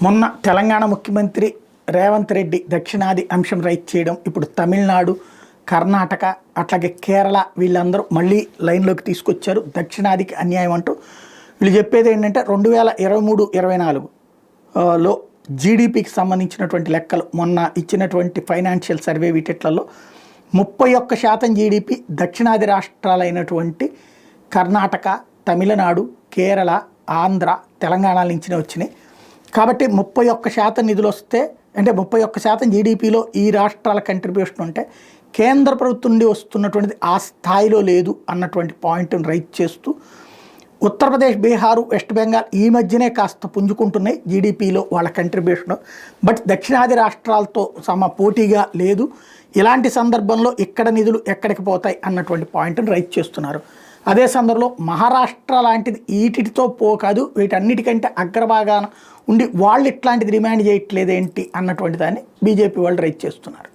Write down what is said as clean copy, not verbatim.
మొన్న తెలంగాణ ముఖ్యమంత్రి రేవంత్ రెడ్డి దక్షిణాది అంశం రైట్ చేయడం, ఇప్పుడు తమిళనాడు, కర్ణాటక, అట్లాగే కేరళ వీళ్ళందరూ మళ్ళీ లైన్లోకి తీసుకొచ్చారు. దక్షిణాదికి అన్యాయం అంటూ వీళ్ళు చెప్పేది ఏంటంటే 2023-24లో జీడిపికి సంబంధించినటువంటి లెక్కలు మొన్న ఇచ్చినటువంటి ఫైనాన్షియల్ సర్వే వీటిట్లలో 31% జీడిపి దక్షిణాది రాష్ట్రాలైనటువంటి కర్ణాటక, తమిళనాడు, కేరళ, ఆంధ్ర, తెలంగాణ నుంచినే వచ్చినాయి. కాబట్టి 31% నిధులు వస్తే, అంటే 31% జీడిపిలో ఈ రాష్ట్రాల కంట్రిబ్యూషన్ ఉంటే కేంద్ర ప్రభుత్వం నుండి వస్తున్నటువంటిది ఆ స్థాయిలో లేదు అన్నటువంటి పాయింట్ని రైట్ చేస్తూ ఉత్తరప్రదేశ్, బీహారు, వెస్ట్ బెంగాల్ ఈ మధ్యనే కాస్త పుంజుకుంటున్నాయి జీడిపిలో వాళ్ళ కంట్రిబ్యూషన్. బట్ దక్షిణాది రాష్ట్రాలతో పోటీగా లేదు. ఇలాంటి సందర్భంలో ఇక్కడ నిధులు ఎక్కడికి పోతాయి అన్నటువంటి పాయింట్ని రైట్ చేస్తున్నారు. అదే సందర్భంలో మహారాష్ట్ర లాంటిది వీటితో కాదు, వీటన్నిటికంటే అగ్రభాగాన ఉండి వాళ్ళు ఇట్లాంటిది డిమాండ్ చేయట్లేదేంటి అన్నటువంటి దాన్ని బీజేపీ వాళ్ళు రైట్ చేస్తున్నారు.